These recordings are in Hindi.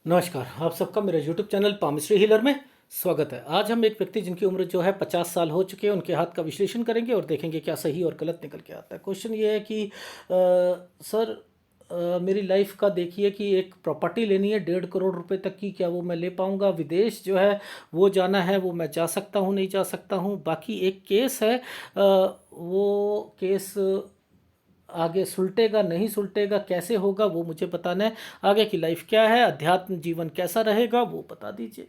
नमस्कार, आप सबका मेरे यूट्यूब चैनल पामिस्ट्री हीलर में स्वागत है। आज हम एक व्यक्ति जिनकी उम्र जो है 50 साल हो चुके हैं, उनके हाथ का विश्लेषण करेंगे और देखेंगे क्या सही और गलत निकल के आता है। क्वेश्चन ये है कि सर, मेरी लाइफ का देखिए कि एक प्रॉपर्टी लेनी है 1.5 करोड़ रुपए तक की, क्या वो मैं ले पाऊँगा? विदेश जो है वो जाना है, वो मैं जा सकता हूँ, नहीं जा सकता हूँ? बाकी एक केस है, वो केस आगे सुलटेगा नहीं सुलटेगा, कैसे होगा वो मुझे बताना है। आगे की लाइफ क्या है, अध्यात्म जीवन कैसा रहेगा वो बता दीजिए।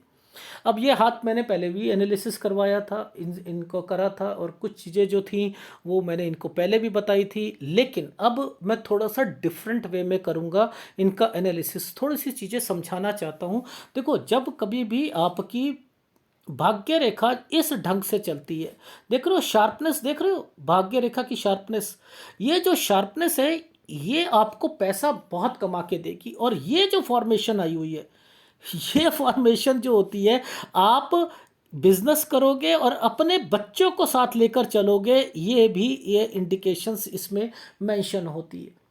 अब ये हाथ मैंने पहले भी एनालिसिस करवाया था, इनको करा था, और कुछ चीज़ें जो थी वो मैंने इनको पहले भी बताई थी, लेकिन अब मैं थोड़ा सा डिफरेंट वे में करूँगा इनका एनालिसिस। थोड़ी सी चीज़ें समझाना चाहता हूँ। देखो, जब कभी भी आपकी भाग्य रेखा इस ढंग से चलती है, देख रहे हो शार्पनेस, देख रहे हो भाग्य रेखा की शार्पनेस, ये जो शार्पनेस है ये आपको पैसा बहुत कमा के देगी। और ये जो फॉर्मेशन आई हुई है, ये फॉर्मेशन जो होती है, आप बिजनेस करोगे और अपने बच्चों को साथ लेकर चलोगे, ये इंडिकेशंस इसमें मेंशन होती है।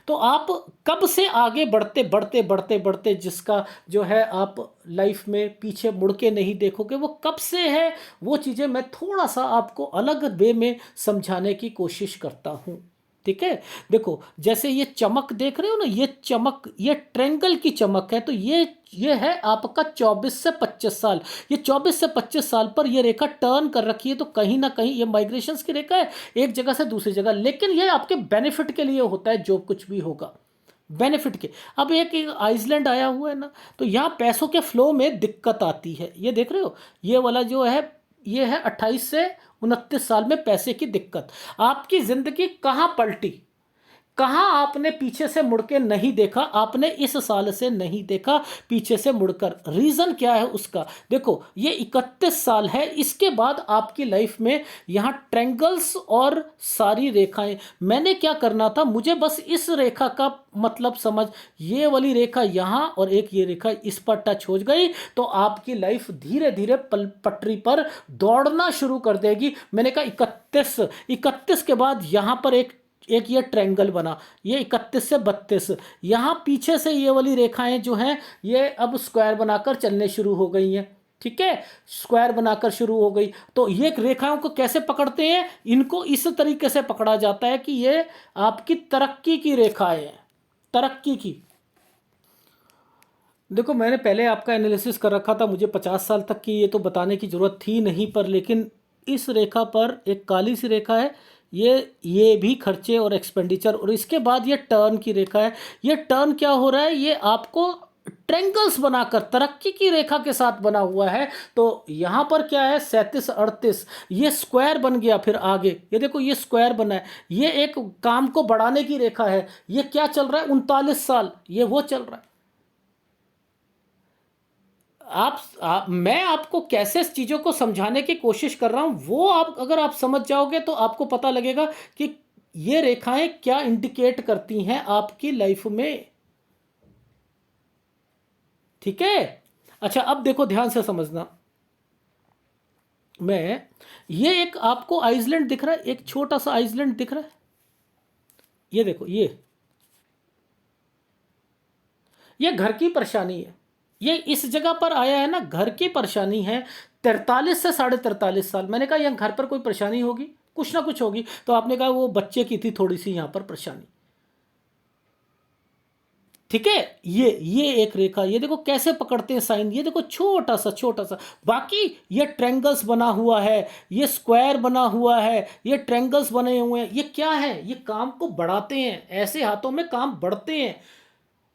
तो आप कब से आगे बढ़ते बढ़ते बढ़ते बढ़ते, जिसका जो है आप लाइफ में पीछे मुड़ के नहीं देखोगे, वो कब से है, वो चीज़ें मैं थोड़ा सा आपको अलग वे में समझाने की कोशिश करता हूँ। ठीक है, देखो जैसे ये चमक देख रहे हो ना, ये चमक, ये ट्रेंगल की चमक है, तो ये है आपका 24 से 25 साल। ये 24 से 25 साल पर ये रेखा टर्न कर रखी है, तो कहीं ना कहीं ये माइग्रेशंस की रेखा है, एक जगह से दूसरी जगह, लेकिन ये आपके बेनिफिट के लिए होता है, जो कुछ भी होगा बेनिफिट के। अब एक आइसलैंड आया हुआ है ना, तो यहाँ पैसों के फ्लो में दिक्कत आती है। ये देख रहे हो, ये वाला जो है, ये है 28 से 29 साल में पैसे की दिक्कत। आपकी जिंदगी कहाँ पलटी, कहाँ आपने पीछे से मुड़ के नहीं देखा, आपने इस साल से नहीं देखा पीछे से मुड़कर, रीजन क्या है उसका? देखो, ये 31 साल है, इसके बाद आपकी लाइफ में यहाँ ट्रेंगल्स और सारी रेखाएं, मैंने क्या करना था, मुझे बस इस रेखा का मतलब समझ, ये वाली रेखा यहाँ और एक ये रेखा इस पर टच हो गई, तो आपकी लाइफ धीरे धीरे पटरी पर दौड़ना शुरू कर देगी। मैंने कहा 31 के बाद यहाँ पर एक एक ये ट्रायंगल बना, ये 31 से 32, यहाँ पीछे से ये वाली रेखाएं जो हैं ये अब स्क्वायर बनाकर चलने शुरू हो गई हैं। ठीक है, स्क्वायर बनाकर शुरू हो गई, तो ये रेखाओं को कैसे पकड़ते हैं, इनको इस तरीके से पकड़ा जाता है कि ये आपकी तरक्की की रेखाएं हैं, तरक्की की। देखो, मैंने पहले आपका एनालिसिस कर रखा था, मुझे 50 साल तक की ये तो बताने की ज़रूरत थी नहीं, पर लेकिन इस रेखा पर एक काली सी रेखा है, ये भी खर्चे और एक्सपेंडिचर, और इसके बाद ये टर्न की रेखा है। ये टर्न क्या हो रहा है, ये आपको ट्रेंगल्स बनाकर तरक्की की रेखा के साथ बना हुआ है। तो यहाँ पर क्या है, 37 38, ये स्क्वायर बन गया, फिर आगे ये देखो ये स्क्वायर बना है, ये एक काम को बढ़ाने की रेखा है। ये क्या चल रहा है, 39 साल, ये वो चल रहा है। मैं आपको कैसे चीज़ों को समझाने की कोशिश कर रहा हूं, वो आप अगर आप समझ जाओगे तो आपको पता लगेगा कि ये रेखाएं क्या इंडिकेट करती हैं आपकी लाइफ में। ठीक है, अच्छा अब देखो ध्यान से समझना। मैं ये एक आपको आइसलैंड दिख रहा है, एक छोटा सा आइसलैंड दिख रहा है, ये देखो, ये घर की परेशानी है, ये इस जगह पर आया है ना, घर की परेशानी है। 43 से 43.5 साल, मैंने कहा यहाँ घर पर कोई परेशानी होगी, कुछ ना कुछ होगी, तो आपने कहा वो बच्चे की थी थोड़ी सी यहाँ पर परेशानी। ठीक है, ये एक रेखा, ये देखो कैसे पकड़ते हैं साइन, ये देखो छोटा सा छोटा सा, बाकी ये ट्रेंगल्स बना हुआ है, ये स्क्वायर बना हुआ है, ये ट्रेंगल्स बने हुए हैं, ये क्या है, ये काम को बढ़ाते हैं, ऐसे हाथों में काम बढ़ते हैं।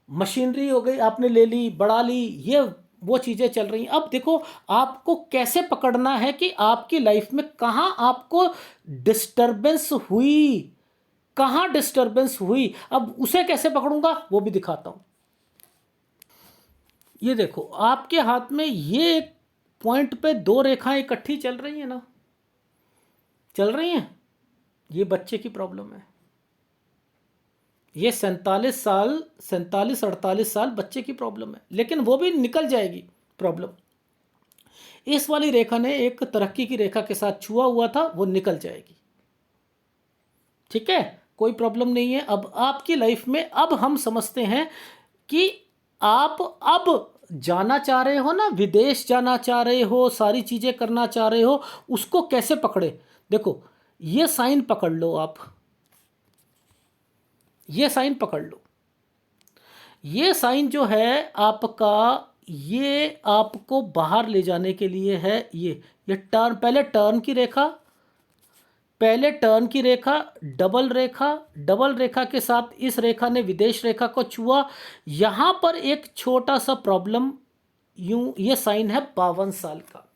मशीनरी हो गई, आपने ले ली, बढ़ा ली, ये वो चीज़ें चल रही हैं। अब देखो आपको कैसे पकड़ना है कि आपकी लाइफ में कहाँ आपको डिस्टरबेंस हुई, कहाँ डिस्टरबेंस हुई, अब उसे कैसे पकड़ूंगा वो भी दिखाता हूं। ये देखो आपके हाथ में ये एक पॉइंट पे दो रेखाएं इकट्ठी चल रही हैं ना, चल रही हैं, ये बच्चे की प्रॉब्लम है। ये 47 साल, 47 48 साल बच्चे की प्रॉब्लम है, लेकिन वो भी निकल जाएगी प्रॉब्लम। इस वाली रेखा ने एक तरक्की की रेखा के साथ छुआ हुआ था, वो निकल जाएगी। ठीक है, कोई प्रॉब्लम नहीं है। अब आपकी लाइफ में अब हम समझते हैं कि आप अब जाना चाह रहे हो ना, विदेश जाना चाह रहे हो, सारी चीज़ें करना चाह रहे हो, उसको कैसे पकड़े? देखो, ये साइन पकड़ लो आप, ये साइन पकड़ लो। ये साइन जो है आपका, ये आपको बाहर ले जाने के लिए है। ये टर्न, पहले टर्न की रेखा, पहले टर्न की रेखा, डबल रेखा, डबल रेखा के साथ इस रेखा ने विदेश रेखा को छुआ। यहां पर एक छोटा सा प्रॉब्लम, यूं ये साइन है 52 साल का।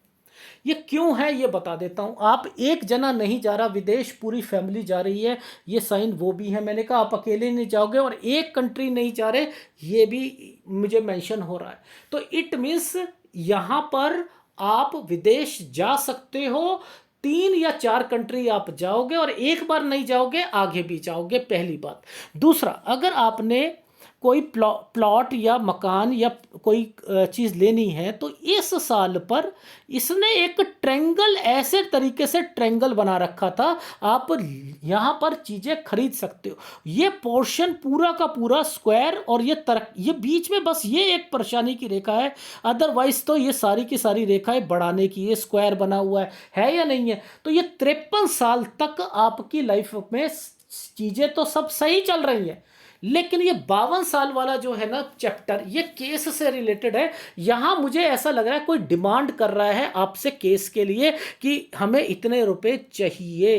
ये क्यों है ये बता देता हूं। आप एक जना नहीं जा रहा विदेश, पूरी फैमिली जा रही है, ये साइन वो भी है। मैंने कहा आप अकेले नहीं जाओगे, और एक कंट्री नहीं जा रहे, ये भी मुझे मेंशन हो रहा है। तो इट मीन्स यहां पर आप विदेश जा सकते हो, 3 या 4 कंट्री आप जाओगे, और एक बार नहीं जाओगे आगे भी जाओगे, पहली बात। दूसरा, अगर आपने कोई प्लॉट या मकान या कोई चीज़ लेनी है, तो इस साल पर इसने एक ट्रेंगल, ऐसे तरीके से ट्रेंगल बना रखा था, आप यहाँ पर चीज़ें खरीद सकते हो। ये पोर्शन पूरा का पूरा स्क्वायर, और ये बीच में बस ये एक परेशानी की रेखा है, अदरवाइज तो ये सारी की सारी रेखाएं बढ़ाने की, ये स्क्वायर बना हुआ है या नहीं है? तो ये 53 साल तक आपकी लाइफ में चीज़ें तो सब सही चल रही हैं, लेकिन ये 52 साल वाला जो है ना चैप्टर, ये केस से रिलेटेड है। यहां मुझे ऐसा लग रहा है कोई डिमांड कर रहा है आपसे केस के लिए कि हमें इतने रुपए चाहिए।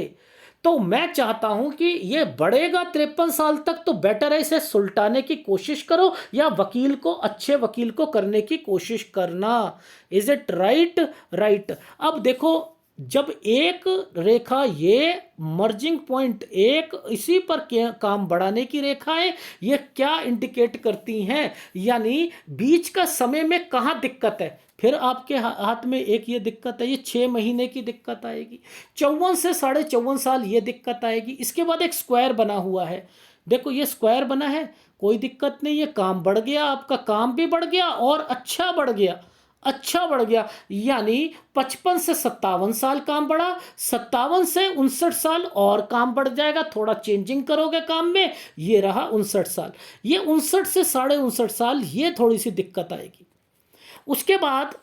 तो मैं चाहता हूं कि ये बढ़ेगा 53 साल तक, तो बेटर है इसे सुलटाने की कोशिश करो, या वकील को, अच्छे वकील को करने की कोशिश करना। Is it right? राइट। अब देखो, जब एक रेखा, ये मर्जिंग पॉइंट, एक इसी पर काम बढ़ाने की रेखाएं, ये क्या इंडिकेट करती हैं? यानी बीच का समय में कहाँ दिक्कत है? फिर आपके हाथ में एक ये दिक्कत है, ये 6 महीने की दिक्कत आएगी, 54 से 54.5 साल ये दिक्कत आएगी। इसके बाद एक स्क्वायर बना हुआ है, देखो ये स्क्वायर बना है, कोई दिक्कत नहीं है, काम बढ़ गया, आपका काम भी बढ़ गया और अच्छा बढ़ गया, अच्छा बढ़ गया। यानी 55 से 57 साल काम बढ़ा, 57 से 59 साल और काम बढ़ जाएगा, थोड़ा चेंजिंग करोगे काम में, ये रहा 59 साल। ये 59 से 59.5 साल ये थोड़ी सी दिक्कत आएगी। उसके बाद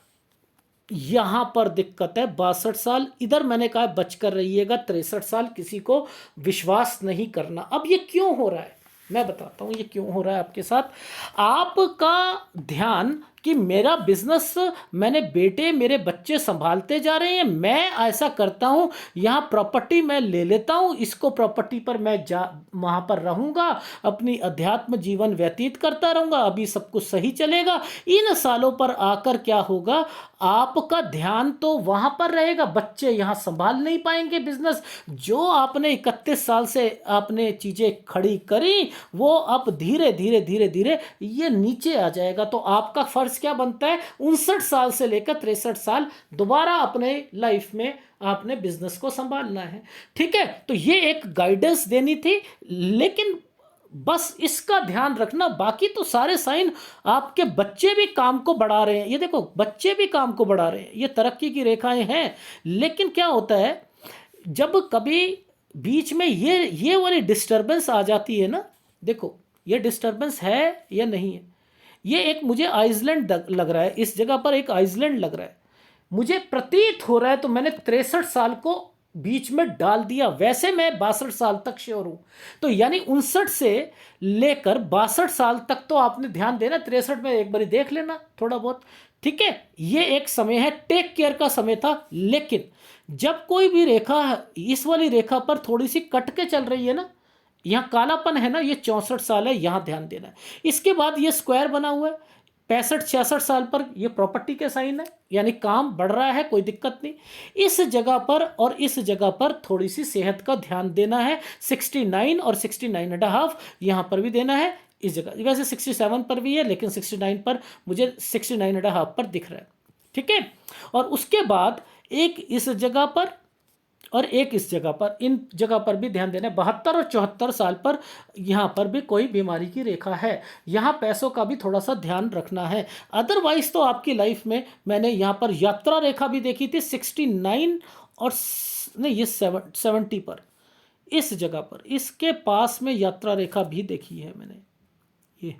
यहां पर दिक्कत है 62 साल, इधर मैंने कहा बच कर रहिएगा 63 साल, किसी को विश्वास नहीं करना। अब ये क्यों हो रहा है मैं बताता हूं, ये क्यों हो रहा है आपके साथ। आपका ध्यान कि मेरा बिजनेस, मैंने बेटे मेरे बच्चे संभालते जा रहे हैं, मैं ऐसा करता हूं, यहाँ प्रॉपर्टी मैं ले लेता हूं, इसको प्रॉपर्टी पर मैं वहां पर रहूंगा, अपनी अध्यात्म जीवन व्यतीत करता रहूंगा, अभी सब कुछ सही चलेगा। इन सालों पर आकर क्या होगा, आपका ध्यान तो वहां पर रहेगा, बच्चे यहाँ संभाल नहीं पाएंगे बिजनेस। जो आपने 31 साल से आपने चीजें खड़ी करी, वो अब धीरे धीरे धीरे धीरे ये नीचे आ जाएगा। तो आपका फर्ज क्या बनता है, 59 साल से लेकर 63 साल दोबारा अपने लाइफ में आपने बिजनेस को संभालना है। ठीक है, तो ये एक गाइडेंस देनी थी, लेकिन बस इसका ध्यान रखना, बाकी तो सारे साइन, आपके बच्चे भी काम को बढ़ा रहे हैं, ये देखो बच्चे भी काम को बढ़ा रहे हैं, ये तरक्की की रेखाएं हैं। लेकिन क्या होता है, जब कभी बीच में ये वाली डिस्टरबेंस आ जाती है ना, देखो ये डिस्टरबेंस है या नहीं है, ये एक मुझे आइसलैंड लग रहा है, इस जगह पर एक आइसलैंड लग रहा है, मुझे प्रतीत हो रहा है। तो मैंने 63 साल को बीच में डाल दिया, वैसे मैं 62 साल तक श्योर हूं। तो यानी 59 से लेकर 62 साल तक तो आपने ध्यान देना, 63 में एक बार देख लेना थोड़ा बहुत। ठीक है, ये एक समय है, टेक केयर का समय था। लेकिन जब कोई भी रेखा इस वाली रेखा पर थोड़ी सी कट के चल रही है ना, यहाँ कालापन है ना, ये 64 साल है, यहाँ ध्यान देना है। इसके बाद ये स्क्वायर बना हुआ है, 65-66 साल पर ये प्रॉपर्टी के साइन है, यानी काम बढ़ रहा है, कोई दिक्कत नहीं। इस जगह पर और इस जगह पर थोड़ी सी सेहत का ध्यान देना है, 69 और 69.5 यहाँ पर भी देना है। इस जगह वैसे 67 पर भी है, लेकिन 69 पर मुझे 69.5 पर दिख रहा है। ठीक है, और उसके बाद एक इस जगह पर और एक इस जगह पर, इन जगह पर भी ध्यान देना है। 72 और 74 साल पर यहाँ पर भी कोई बीमारी की रेखा है, यहाँ पैसों का भी थोड़ा सा ध्यान रखना है। अदरवाइज तो आपकी लाइफ में मैंने यहाँ पर यात्रा रेखा भी देखी थी 69 और नहीं, ये 70 पर, इस जगह पर इसके पास में यात्रा रेखा भी देखी है मैंने, ये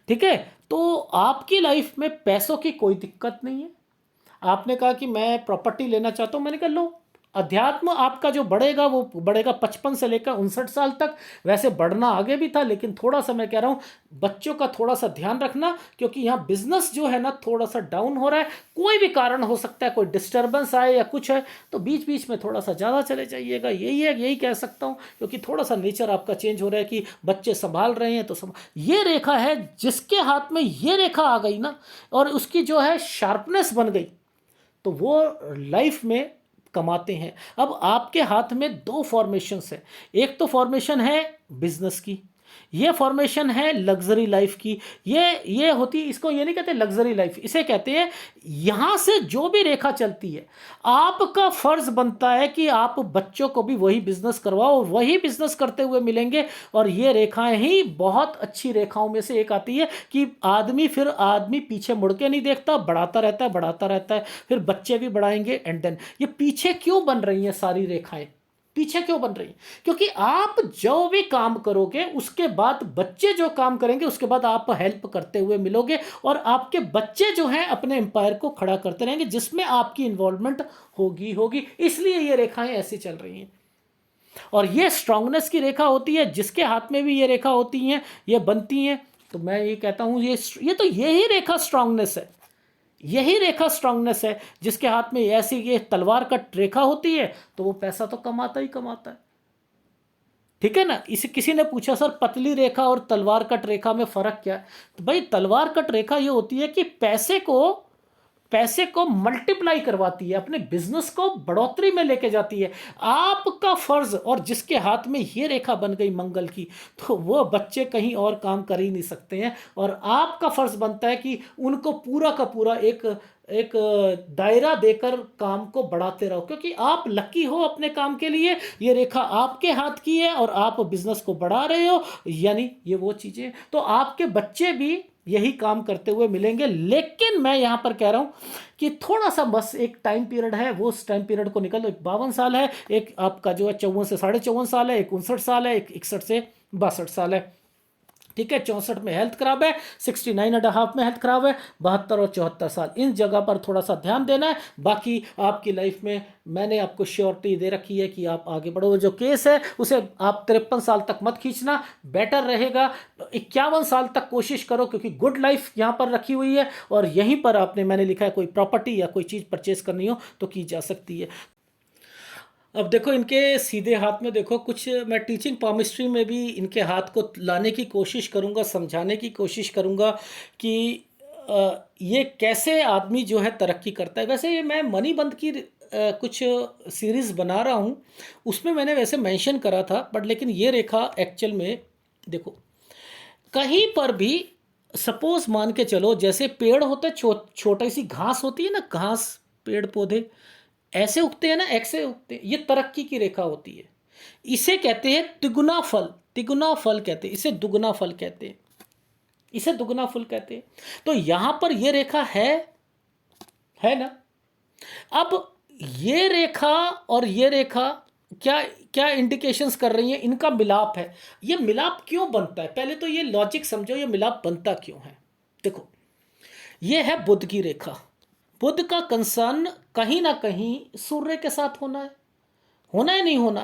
ठीक है। तो आपकी लाइफ में पैसों की कोई दिक्कत नहीं है। आपने कहा कि मैं प्रॉपर्टी लेना चाहता हूं, मैंने कहा लो। अध्यात्म आपका जो बढ़ेगा वो बढ़ेगा 55 से लेकर 59 साल तक। वैसे बढ़ना आगे भी था, लेकिन थोड़ा सा मैं कह रहा हूं बच्चों का थोड़ा सा ध्यान रखना, क्योंकि यहाँ बिजनेस जो है ना थोड़ा सा डाउन हो रहा है। कोई भी कारण हो सकता है, कोई डिस्टर्बेंस आए या कुछ है, तो बीच बीच में थोड़ा सा ज़्यादा चले जाइएगा। यही है, यही कह सकता हूँ, क्योंकि थोड़ा सा नेचर आपका चेंज हो रहा है कि बच्चे संभाल रहे हैं। तो ये रेखा है, जिसके हाथ में ये रेखा आ गई ना, और उसकी जो है शार्पनेस बन गई, तो वो लाइफ में कमाते हैं। अब आपके हाथ में दो फॉर्मेशंस है। एक तो फॉर्मेशन है बिजनेस की, ये फॉर्मेशन है लग्जरी लाइफ की। ये होती, इसको ये नहीं कहते लग्जरी लाइफ, इसे कहते हैं यहां से जो भी रेखा चलती है, आपका फर्ज बनता है कि आप बच्चों को भी वही बिजनेस करवाओ, वही बिजनेस करते हुए मिलेंगे। और ये रेखाएं ही बहुत अच्छी रेखाओं में से एक आती है कि आदमी पीछे मुड़ के नहीं देखता, बढ़ाता रहता है, बढ़ाता रहता है, फिर बच्चे भी बढ़ाएंगे। एंड देन ये पीछे क्यों बन रही हैं सारी रेखाएं, पीछे क्यों बन रही है? क्योंकि आप जो भी काम करोगे उसके बाद बच्चे जो काम करेंगे, उसके बाद आप हेल्प करते हुए मिलोगे, और आपके बच्चे जो हैं अपने एम्पायर को खड़ा करते रहेंगे, जिसमें आपकी इन्वॉल्वमेंट होगी। इसलिए ये रेखाएं ऐसी चल रही हैं। और ये स्ट्रांगनेस की रेखा होती है, जिसके हाथ में भी ये रेखा होती हैं, ये बनती हैं। तो मैं ये कहता हूं यही रेखा स्ट्रांगनेस है। यही रेखा स्ट्रांगनेस है, जिसके हाथ में ऐसी ये तलवार कट रेखा होती है, तो वो पैसा तो कमाता ही कमाता है। ठीक है ना। इसे किसी ने पूछा सर पतली रेखा और तलवार कट रेखा में फर्क क्या है? तो भाई तलवार कट रेखा ये होती है कि पैसे को मल्टीप्लाई करवाती है, अपने बिजनेस को बढ़ोतरी में लेके जाती है। आपका फर्ज, और जिसके हाथ में ये रेखा बन गई मंगल की, तो वो बच्चे कहीं और काम कर ही नहीं सकते हैं। और आपका फर्ज बनता है कि उनको पूरा का पूरा एक एक दायरा देकर काम को बढ़ाते रहो, क्योंकि आप लकी हो अपने काम के लिए। ये रेखा आपके हाथ की है और आप बिजनेस को बढ़ा रहे हो, यानी ये वो चीजें, तो आपके बच्चे भी यही काम करते हुए मिलेंगे। लेकिन मैं यहां पर कह रहा हूं कि थोड़ा सा बस एक टाइम पीरियड है, वो उस टाइम पीरियड को निकल लो। 52 साल है, एक आपका जो है 54 से 54.5 साल है, एक 59 साल है, एक 61 से 62 साल है। ठीक है। 64 में हेल्थ खराब है, 69.5 में हेल्थ खराब है, 72 और 74 साल, इन जगह पर थोड़ा सा ध्यान देना है। बाकी आपकी लाइफ में मैंने आपको श्योरिटी दे रखी है कि आप आगे बढ़ो। जो केस है उसे आप 53 साल तक मत खींचना, बेटर रहेगा। 51 साल तक कोशिश करो, क्योंकि गुड लाइफ यहाँ पर रखी हुई है। और यहीं पर मैंने लिखा है कोई प्रॉपर्टी या कोई चीज़ परचेज करनी हो तो की जा सकती है। अब देखो इनके सीधे हाथ में देखो कुछ, मैं टीचिंग पामिस्ट्री में भी इनके हाथ को लाने की कोशिश करूंगा, समझाने की कोशिश करूंगा कि ये कैसे आदमी जो है तरक्की करता है। वैसे ये मैं मनी बंद की कुछ सीरीज़ बना रहा हूँ, उसमें मैंने वैसे मेंशन करा था, बट लेकिन ये रेखा एक्चुअल में देखो कहीं पर भी, सपोज मान के चलो जैसे पेड़ होते हैं, छोटी सी घास होती है ना, घास, पेड़ पौधे ऐसे उगते हैं ना, ऐसे उगते हैं, ये तरक्की की रेखा होती है। इसे कहते हैं तिगुना फल, तिगुना फल कहते हैं इसे, दुगना फल कहते हैं इसे, दुगना फल कहते हैं। तो यहां पर ये रेखा है ना। अब ये रेखा और ये रेखा क्या क्या इंडिकेशंस कर रही हैं? इनका मिलाप है। ये मिलाप क्यों बनता है? पहले तो ये लॉजिक समझो, ये मिलाप बनता क्यों है। देखो ये है बुध की रेखा। बुध का कंसर्न कहीं ना कहीं सूर्य के साथ होना है नहीं होना,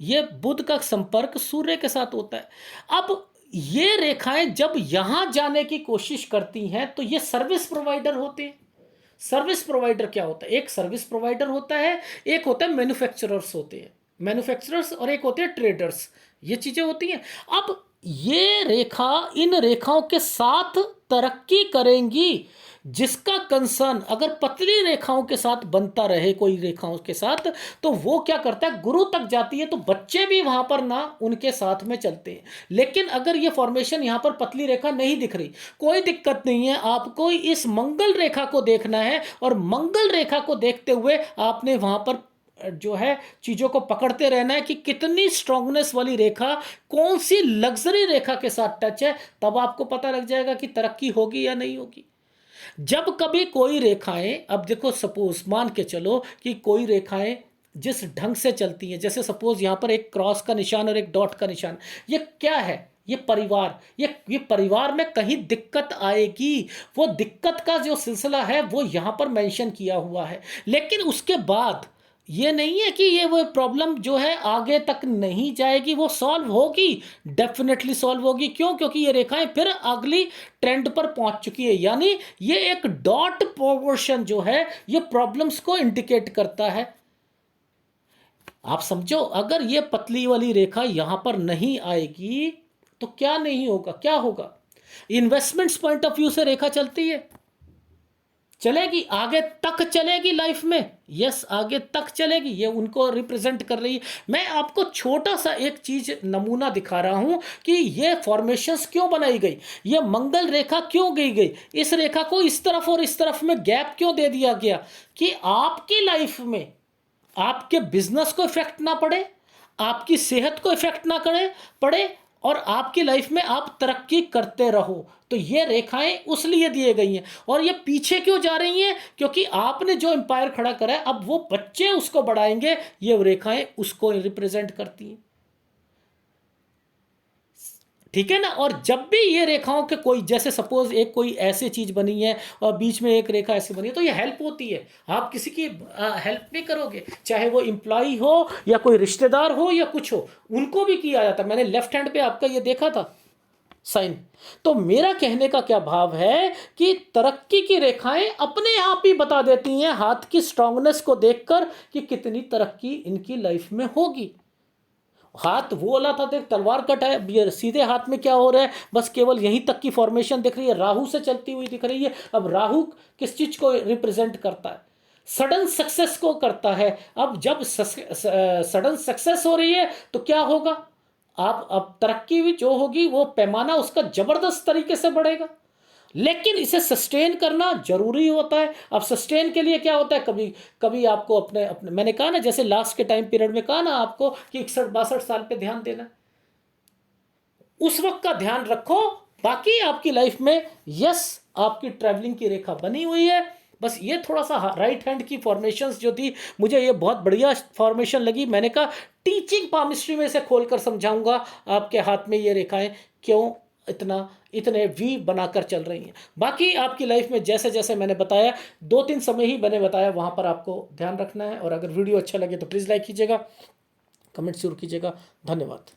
ये बुध का संपर्क सूर्य के साथ होता है। अब ये रेखाएं जब यहां जाने की कोशिश करती हैं, तो ये सर्विस प्रोवाइडर होते हैं। सर्विस प्रोवाइडर क्या होता है? एक सर्विस प्रोवाइडर होता है, एक होता है मैन्युफैक्चरर्स होते हैं, मैन्युफैक्चरर्स, और एक होते हैं ट्रेडर्स। ये चीजें होती हैं। अब ये रेखा इन रेखाओं के साथ तरक्की करेंगी, जिसका कंसर्न अगर पतली रेखाओं के साथ बनता रहे, कोई रेखाओं के साथ, तो वो क्या करता है, गुरु तक जाती है, तो बच्चे भी वहां पर ना उनके साथ में चलते हैं। लेकिन अगर ये फॉर्मेशन यहां पर पतली रेखा नहीं दिख रही, कोई दिक्कत नहीं है, आपको इस मंगल रेखा को देखना है, और मंगल रेखा को देखते हुए आपने वहां पर जो है चीजों को पकड़ते रहना है कि कितनी स्ट्रांगनेस वाली रेखा, कौन सी लग्जरी रेखा के साथ टच है, तब आपको पता लग जाएगा कि तरक्की होगी या नहीं होगी। जब कभी कोई रेखाएं, अब देखो सपोज मान के चलो कि कोई रेखाएं जिस ढंग से चलती हैं, जैसे सपोज यहां पर एक क्रॉस का निशान और एक डॉट का निशान, ये क्या है? ये परिवार में कहीं दिक्कत आएगी। वो दिक्कत का जो सिलसिला है वो यहाँ पर मेंशन किया हुआ है, लेकिन उसके बाद ये नहीं है कि ये वो प्रॉब्लम जो है आगे तक नहीं जाएगी, वो सॉल्व होगी, डेफिनेटली सॉल्व होगी। क्यों? क्योंकि ये रेखाएं फिर अगली ट्रेंड पर पहुंच चुकी है, यानी ये एक डॉट प्रोपोर्शन जो है ये प्रॉब्लम्स को इंडिकेट करता है। आप समझो, अगर ये पतली वाली रेखा यहां पर नहीं आएगी तो क्या नहीं होगा, क्या होगा? इन्वेस्टमेंट्स पॉइंट ऑफ व्यू से रेखा चलती है, चलेगी, आगे तक चलेगी लाइफ में, यस आगे तक चलेगी, ये उनको रिप्रेजेंट कर रही है। मैं आपको छोटा सा एक चीज नमूना दिखा रहा हूं कि ये फॉर्मेशंस क्यों बनाई गई, ये मंगल रेखा क्यों गई, इस रेखा को इस तरफ और इस तरफ में गैप क्यों दे दिया गया, कि आपकी लाइफ में आपके बिजनेस को इफेक्ट ना पड़े, आपकी सेहत को इफेक्ट ना पड़े और आपकी लाइफ में आप तरक्की करते रहो। तो ये रेखाएं उस लिए दिए गई हैं। और ये पीछे क्यों जा रही हैं? क्योंकि आपने जो एम्पायर खड़ा करा है, अब वो बच्चे उसको बढ़ाएंगे, ये रेखाएं उसको रिप्रेजेंट करती हैं। ठीक है ना? और जब भी ये रेखाओं के कोई, जैसे सपोज एक कोई ऐसी चीज बनी है और बीच में एक रेखा ऐसी बनी है, तो ये हेल्प होती है। आप किसी की हेल्प नहीं करोगे, चाहे वो एम्प्लॉय हो या कोई रिश्तेदार हो या कुछ हो, उनको भी किया जाता है। मैंने लेफ्ट हैंड पे आपका ये देखा था साइन। तो मेरा कहने का क्या भाव है कि तरक्की की रेखाएं अपने आप ही बता देती हैं हाथ की स्ट्रांगनेस को देखकर कि कितनी तरक्की इनकी लाइफ में होगी। हाथ वो वाला था, देख तलवार कट है, ये सीधे हाथ में क्या हो रहा है, बस केवल यहीं तक की फॉर्मेशन दिख रही है, राहु से चलती हुई दिख रही है। अब राहु किस चीज को रिप्रेजेंट करता है? सडन सक्सेस को करता है। अब जब सडन सक्सेस हो रही है तो क्या होगा? आप अब तरक्की भी जो होगी वो पैमाना उसका जबरदस्त तरीके से बढ़ेगा, लेकिन इसे सस्टेन करना जरूरी होता है। अब सस्टेन के लिए क्या होता है, कभी कभी आपको अपने अपने मैंने कहा ना, जैसे लास्ट के टाइम पीरियड में कहा ना आपको कि 61-62 साल पे ध्यान देना, उस वक्त का ध्यान रखो। बाकी आपकी लाइफ में यस आपकी ट्रैवलिंग की रेखा बनी हुई है। बस ये थोड़ा सा राइट हैंड की फॉर्मेशंस जो थी, मुझे ये बहुत बढ़िया फॉर्मेशन लगी। मैंने कहा टीचिंग पामिस्ट्री में से खोलकर समझाऊंगा आपके हाथ में ये रेखाएं क्यों इतने वी बनाकर चल रही हैं। बाकी आपकी लाइफ में जैसे जैसे मैंने बताया, 2-3 समय ही मैंने बताया, वहाँ पर आपको ध्यान रखना है। और अगर वीडियो अच्छा लगे तो प्लीज़ लाइक कीजिएगा, कमेंट जरूर कीजिएगा। धन्यवाद।